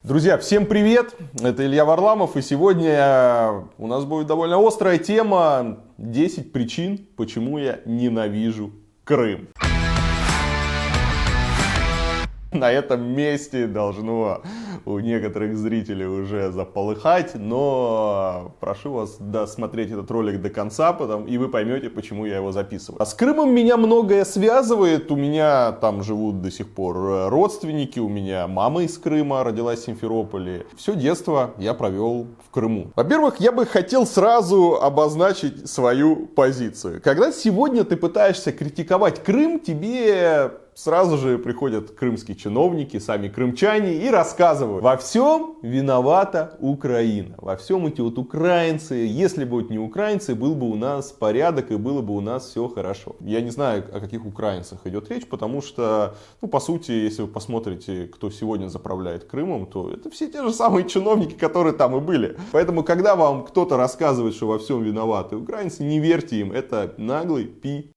Друзья, всем привет! Это Илья Варламов, и сегодня у нас будет довольно острая тема: 10 причин, почему я ненавижу Крым. На этом месте должно у некоторых зрителей уже заполыхать, но прошу вас досмотреть этот ролик до конца, и вы поймете, почему я его записываю. А с Крымом меня многое связывает, у меня там живут до сих пор родственники, у меня мама из Крыма, родилась в Симферополе. Все детство я провел в Крыму. Во-первых, я бы хотел сразу обозначить свою позицию. Когда сегодня ты пытаешься критиковать Крым, тебе сразу же приходят крымские чиновники, сами крымчане, и рассказывают: во всем виновата Украина, во всем эти вот украинцы, если бы вот не украинцы, был бы у нас порядок и было бы у нас все хорошо. Я не знаю, о каких украинцах идет речь, потому что, по сути, если вы посмотрите, кто сегодня заправляет Крымом, то это все те же самые чиновники, которые там и были. Поэтому, когда вам кто-то рассказывает, что во всем виноваты украинцы, не верьте им, это наглый пи.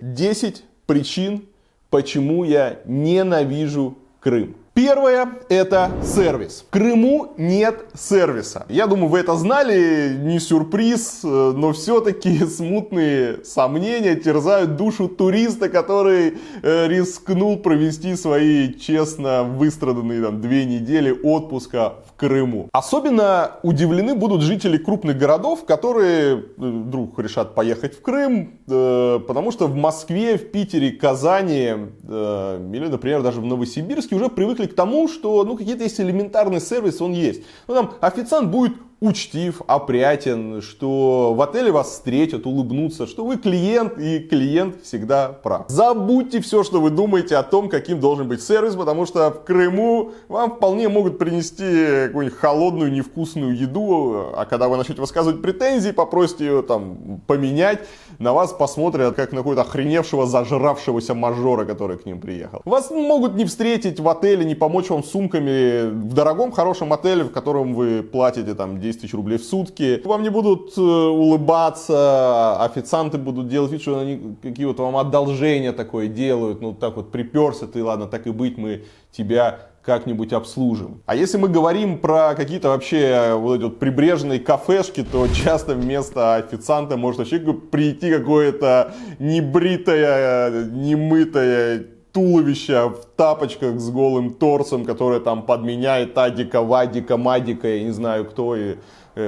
10 причин, почему я ненавижу Крым. Первое – это сервис. В Крыму нет сервиса. Я думаю, вы это знали, не сюрприз, но все-таки смутные сомнения терзают душу туриста, который рискнул провести свои честно выстраданные 2 недели отпуска в Крыму. Особенно удивлены будут жители крупных городов, которые вдруг решат поехать в Крым, потому что в Москве, в Питере, Казани или, например, даже в Новосибирске уже привыкли к тому, что какие-то есть элементарный сервис, он есть. Там официант будет учтив, опрятен, что в отеле вас встретят, улыбнутся, что вы клиент, и клиент всегда прав. Забудьте все, что вы думаете о том, каким должен быть сервис, потому что в Крыму вам вполне могут принести какую-нибудь холодную, невкусную еду, а когда вы начнете высказывать претензии, попросите ее поменять, на вас посмотрят как на какого-то охреневшего, зажравшегося мажора, который к ним приехал. Вас могут не встретить в отеле, не помочь вам с сумками в дорогом, хорошем отеле, в котором вы платите 10 тысяч рублей в сутки. Вам не будут улыбаться, официанты будут делать вид, что они какие-то вам одолжения такое делают. Так вот приперся ты, ладно, так и быть, мы тебя как-нибудь обслужим. А если мы говорим про какие-то вообще вот эти вот прибрежные кафешки, то часто вместо официанта может вообще прийти какое-то небритое, немытое туловище в тапочках с голым торсом, которое подменяет Адика, Вадика, Мадика, я не знаю кто, и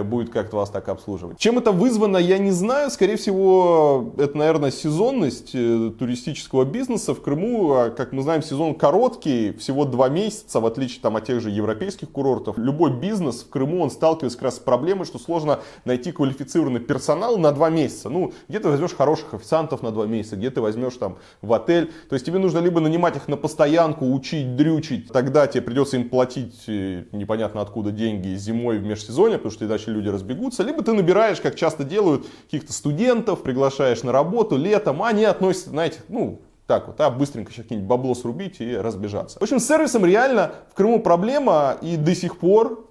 будет как-то вас так обслуживать. Чем это вызвано, я не знаю. Скорее всего, это, наверное, сезонность туристического бизнеса. В Крыму, как мы знаем, сезон короткий, всего 2 месяца, в отличие от тех же европейских курортов. Любой бизнес в Крыму, он сталкивается как раз с проблемой, что сложно найти квалифицированный персонал на 2 месяца. Где ты возьмешь хороших официантов на 2 месяца, где ты возьмешь в отель. То есть тебе нужно либо нанимать их на постоянку, учить, дрючить, тогда тебе придется им платить непонятно откуда деньги зимой в межсезонье, потому что иначе люди разбегутся, либо ты набираешь, как часто делают, каких-то студентов, приглашаешь на работу летом, а они относятся, знаете, быстренько сейчас какие-нибудь бабло срубить и разбежаться. В общем, с сервисом реально в Крыму проблема, и до сих пор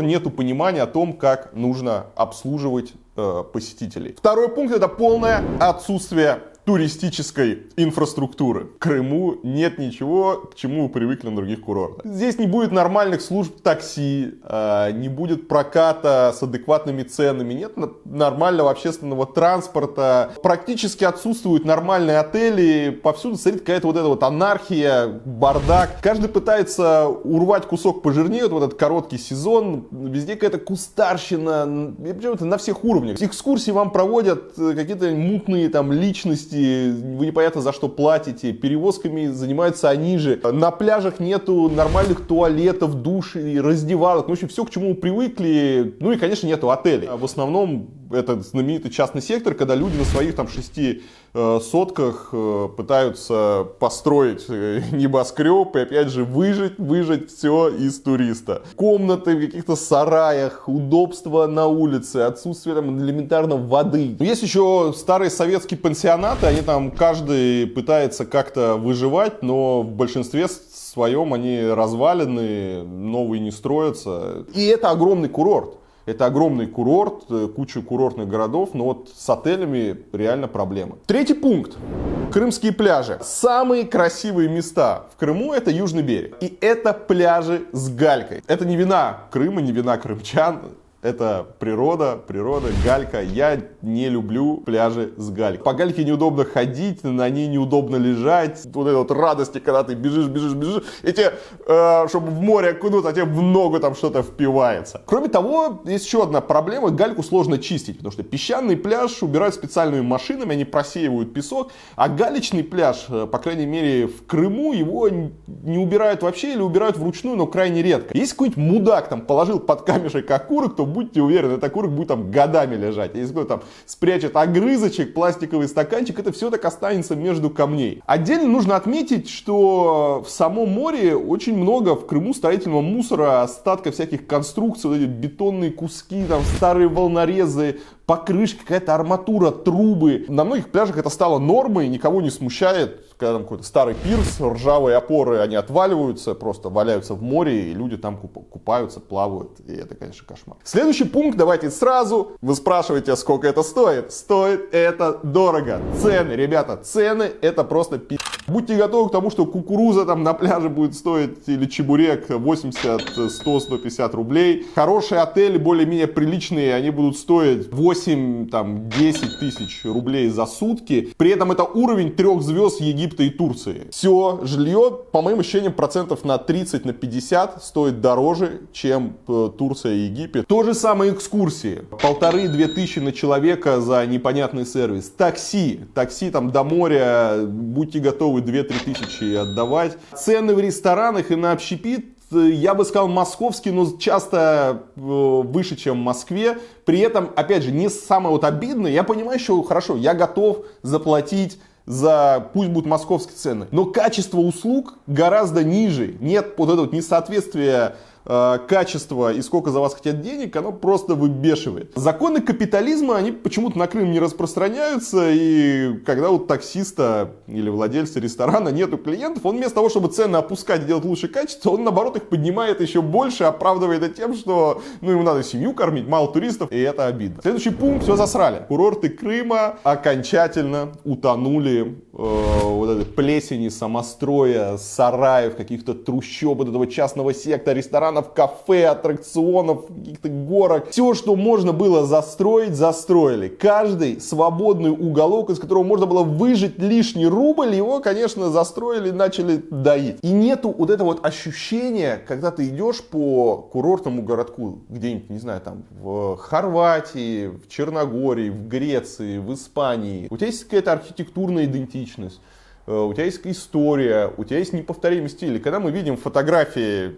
нету понимания о том, как нужно обслуживать посетителей. Второй пункт — это полное отсутствие туристической инфраструктуры. В Крыму нет ничего, к чему вы привыкли на других курортах. Здесь не будет нормальных служб такси, не будет проката с адекватными ценами, нет нормального общественного транспорта, практически отсутствуют нормальные отели, повсюду царит какая-то анархия, бардак. Каждый пытается урвать кусок пожирнее в этот короткий сезон, везде какая-то кустарщина, причем на всех уровнях. Экскурсии вам проводят какие-то мутные личности, вы непонятно за что платите, перевозками занимаются они же. На пляжах нету нормальных туалетов, душей, раздевалок, в общем, все, к чему вы привыкли. И, конечно, нету отелей. В основном это знаменитый частный сектор, когда люди на своих 6 сотках пытаются построить небоскреб и опять же выжать все из туриста. Комнаты в каких-то сараях, удобства на улице, отсутствие элементарно воды. Есть еще старые советские пансионаты, они каждый пытается как-то выживать, но в большинстве своем они развалены, новые не строятся. И это огромный курорт. Это огромный курорт, куча курортных городов, но вот с отелями реально проблемы. Третий пункт. Крымские пляжи. Самые красивые места в Крыму — это Южный берег. И это пляжи с галькой. Это не вина Крыма, не вина крымчан. Это природа, галька. Я не люблю пляжи с галькой. По гальке неудобно ходить, на ней неудобно лежать. Вот этой вот радости, когда ты бежишь. И тебе, чтобы в море окунуться, а тебе в ногу там что-то впивается. Кроме того, есть еще одна проблема. Гальку сложно чистить, потому что песчаный пляж убирают специальными машинами, они просеивают песок. А галечный пляж, по крайней мере в Крыму, его не убирают вообще или убирают вручную, но крайне редко. Если какой-нибудь мудак там положил под камешек окурок, то будьте уверены, этот окурок будет там годами лежать. Если кто-то там спрячет огрызочек, пластиковый стаканчик, это все так останется между камней. Отдельно нужно отметить, что в самом море очень много в Крыму строительного мусора, остатков всяких конструкций, вот эти бетонные куски, там старые волнорезы, покрышки, какая-то арматура, трубы. На многих пляжах это стало нормой, никого не смущает, когда там какой-то старый пирс, ржавые опоры, они отваливаются, просто валяются в море, и люди там купаются, плавают. И это, конечно, кошмар. Следующий пункт, давайте сразу. Вы спрашиваете, сколько это стоит? Стоит это дорого. Цены, ребята, цены это просто пи***. Будьте готовы к тому, что кукуруза там на пляже будет стоить, или чебурек 80, 100, 150 рублей. Хорошие отели, более-менее приличные, они будут стоить 8, там, 10 тысяч рублей за сутки. При этом это уровень 3 звезд Египта и Турции. Все жилье, по моим ощущениям, процентов на 30, на 50 стоит дороже, чем Турция и Египет. То же самое экскурсии. 1500-2 тысячи на человека за непонятный сервис. Такси там до моря, будьте готовы 2-3 тысячи отдавать. Цены в ресторанах и на общепит, я бы сказал, московский, но часто выше, чем в Москве. При этом, опять же, не самое вот обидное. Я понимаю, что хорошо, я готов заплатить за, пусть будут московские цены, но качество услуг гораздо ниже. Нет вот этого вот несоответствия качества и сколько за вас хотят денег, оно просто выбешивает. Законы капитализма, они почему-то на Крым не распространяются, и когда у таксиста или владельца ресторана нету клиентов, он вместо того, чтобы цены опускать и делать лучше качество, он наоборот их поднимает еще больше, оправдывает это тем, что ему надо семью кормить, мало туристов, и это обидно. Следующий пункт, все засрали. Курорты Крыма окончательно утонули вот этой плесени, самостроя, сараев, каких-то трущоб, вот этого частного сектора, ресторанов, кафе, аттракционов, каких-то горок. Все, что можно было застроить, застроили. Каждый свободный уголок, из которого можно было выжать лишний рубль, его, конечно, застроили, начали доить. И нету вот этого вот ощущения, когда ты идешь по курортному городку, где-нибудь, не знаю, там в Хорватии, в Черногории, в Греции, в Испании. У тебя есть какая-то архитектурная идентичность, у тебя есть история, у тебя есть неповторимый стиль. И когда мы видим фотографии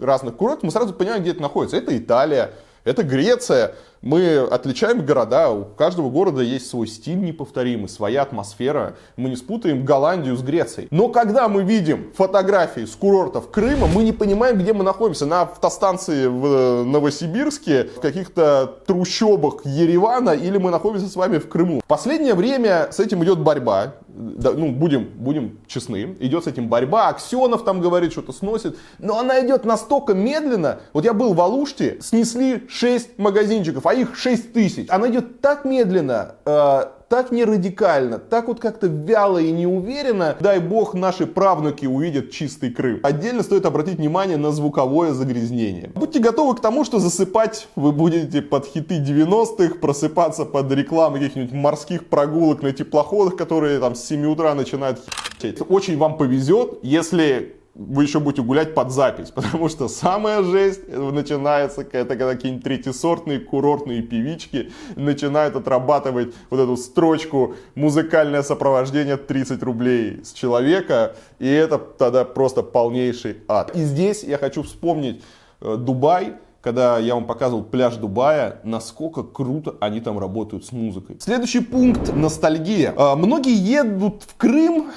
разных курортов, мы сразу понимаем, где это находится. Это Италия, это Греция. Мы отличаем города, у каждого города есть свой стиль неповторимый, своя атмосфера. Мы не спутаем Голландию с Грецией. Но когда мы видим фотографии с курортов Крыма, мы не понимаем, где мы находимся. На автостанции в Новосибирске, в каких-то трущобах Еревана, или мы находимся с вами в Крыму. В последнее время с этим идет борьба. Ну, будем честны, идет с этим борьба. Аксенов там говорит, что-то сносит. Но она идет настолько медленно. Вот я был в Алуште, снесли 6 магазинчиков, а их 6 тысяч. Она идет так медленно, так не радикально, так вот как-то вяло и неуверенно. Дай бог, наши правнуки увидят чистый Крым. Отдельно стоит обратить внимание на звуковое загрязнение. Будьте готовы к тому, что засыпать вы будете под хиты 90-х, просыпаться под рекламы каких-нибудь морских прогулок на теплоходах, которые там с 7 утра начинают хи***ть. Очень вам повезет, если вы еще будете гулять под запись, потому что самая жесть начинается, это когда какие-нибудь третьесортные курортные певички начинают отрабатывать вот эту строчку «музыкальное сопровождение 30 рублей с человека», и это тогда просто полнейший ад. И здесь я хочу вспомнить Дубай, когда я вам показывал пляж Дубая, насколько круто они там работают с музыкой. Следующий пункт — ностальгия. Многие едут в Крым,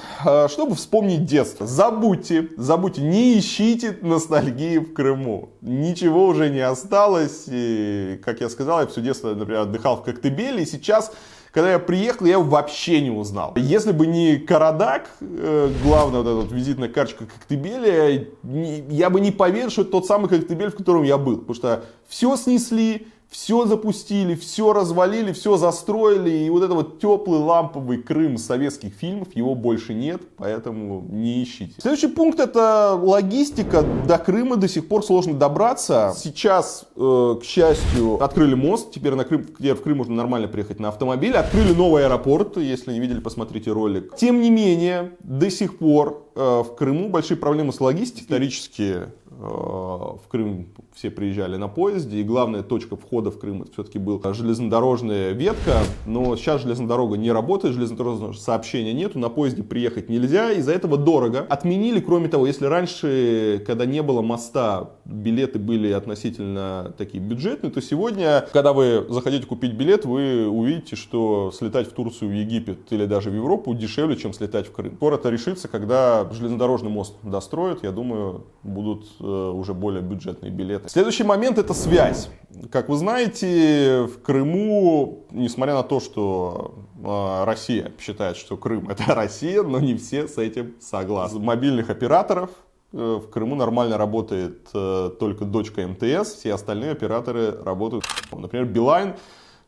чтобы вспомнить детство. Забудьте, не ищите ностальгии в Крыму. Ничего уже не осталось. И, как я сказал, я все детство, например, отдыхал в Коктебеле, и сейчас, Когда я приехал, я его вообще не узнал. Если бы не Карадак, главная вот эта вот визитная карточка Коктебеля, я бы не поверил, что это тот самый Коктебель, в котором я был. Потому что все снесли, все запустили, все развалили, все застроили. И вот это вот теплый ламповый Крым советских фильмов, его больше нет, поэтому не ищите. Следующий пункт — это логистика. До Крыма до сих пор сложно добраться. Сейчас, к счастью, открыли мост. Теперь в Крым можно нормально приехать на автомобиле. Открыли новый аэропорт. Если не видели, посмотрите ролик. Тем не менее, до сих пор в Крыму большие проблемы с логистикой. Исторически в Крым все приезжали на поезде, и главная точка входа в Крым все-таки была железнодорожная ветка, но сейчас железная дорога не работает, железнодорожного сообщения нету, на поезде приехать нельзя, из-за этого дорого. Отменили, кроме того, если раньше, когда не было моста, билеты были относительно такие бюджетные, то сегодня, когда вы захотите купить билет, вы увидите, что слетать в Турцию, в Египет или даже в Европу дешевле, чем слетать в Крым. Скоро это решится, когда железнодорожный мост достроят, я думаю, будут уже более бюджетные билеты. Следующий момент — это связь. Как вы знаете, в Крыму, несмотря на то, что Россия считает, что Крым — это Россия, но не все с этим согласны. Мобильных операторов в Крыму нормально работает только дочка МТС, все остальные операторы работают. Например, Билайн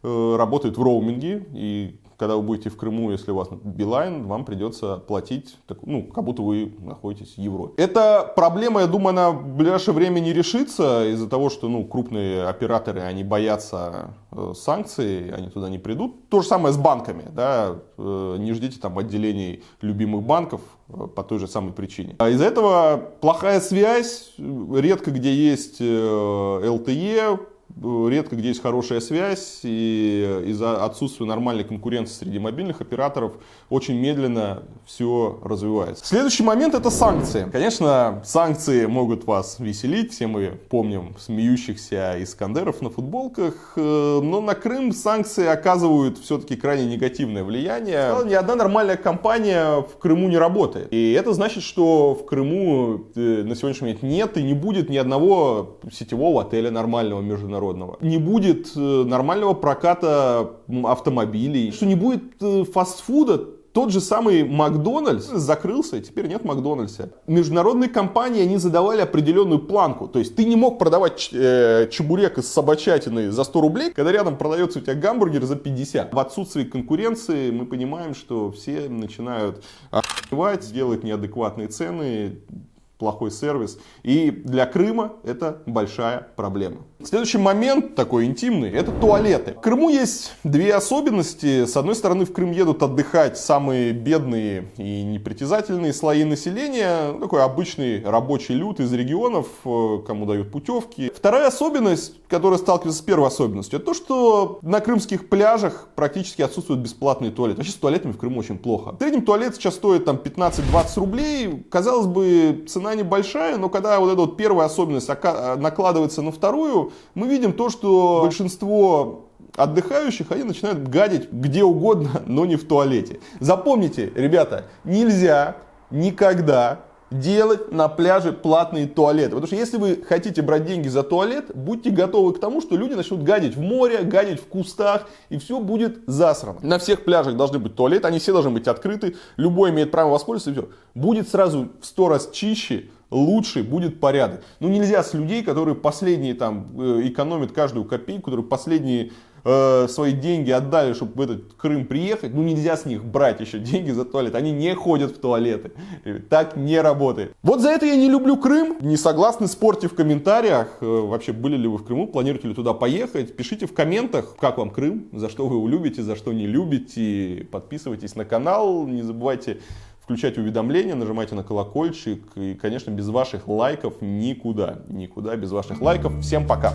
работает в роуминге, и когда вы будете в Крыму, если у вас Билайн, вам придется платить, ну, как будто вы находитесь в Европе. Эта проблема, я думаю, она в ближайшее время не решится из-за того, что, ну, крупные операторы, они боятся санкций, они туда не придут. То же самое с банками, да, не ждите там отделений любимых банков по той же самой причине. Из-за этого плохая связь, редко где есть LTE, редко где есть хорошая связь, и из-за отсутствия нормальной конкуренции среди мобильных операторов очень медленно все развивается. Следующий момент — это санкции. Конечно, санкции могут вас веселить, все мы помним смеющихся искандеров на футболках, но на Крым санкции оказывают все-таки крайне негативное влияние. Ни одна нормальная компания в Крыму не работает. И это значит, что в Крыму на сегодняшний момент нет и не будет ни одного сетевого отеля нормального международного. Не будет нормального проката автомобилей, что не будет фастфуда. Тот же самый Макдональдс закрылся, и теперь нет Макдональдса. Международные компании, они задавали определенную планку. То есть ты не мог продавать чебурек из собачатины за 100 рублей, когда рядом продается у тебя гамбургер за 50. В отсутствии конкуренции мы понимаем, что все начинают охуевать, делать неадекватные цены, плохой сервис. И для Крыма это большая проблема. Следующий момент, такой интимный, это туалеты. В Крыму есть две особенности. С одной стороны, в Крым едут отдыхать самые бедные и непритязательные слои населения. Такой обычный рабочий люд из регионов, кому дают путевки. Вторая особенность, которая сталкивается с первой особенностью, это то, что на крымских пляжах практически отсутствуют бесплатные туалеты. Вообще с туалетами в Крыму очень плохо. В среднем туалет сейчас стоит там 15-20 рублей. Казалось бы, цена небольшая, но когда вот эта вот первая особенность накладывается на вторую, мы видим то, что большинство отдыхающих, они начинают гадить где угодно, но не в туалете. Запомните, ребята, нельзя никогда делать на пляже платные туалеты. Потому что если вы хотите брать деньги за туалет, будьте готовы к тому, что люди начнут гадить в море, гадить в кустах, и все будет засрано. На всех пляжах должны быть туалеты, они все должны быть открыты, любой имеет право воспользоваться, и все. Будет сразу в 100 раз чище, лучше, будет порядок. Ну нельзя с людей, которые последние там экономят каждую копейку, которые последние свои деньги отдали, чтобы в этот Крым приехать, ну нельзя с них брать еще деньги за туалет. Они не ходят в туалеты. Так не работает. Вот за это я не люблю Крым. Не согласны, спорьте в комментариях. Вообще, были ли вы в Крыму, планируете ли туда поехать? Пишите в комментах, как вам Крым, за что вы его любите, за что не любите. Подписывайтесь на канал, не забывайте включать уведомления, нажимайте на колокольчик. И, конечно, без ваших лайков никуда. Никуда без ваших лайков. Всем пока!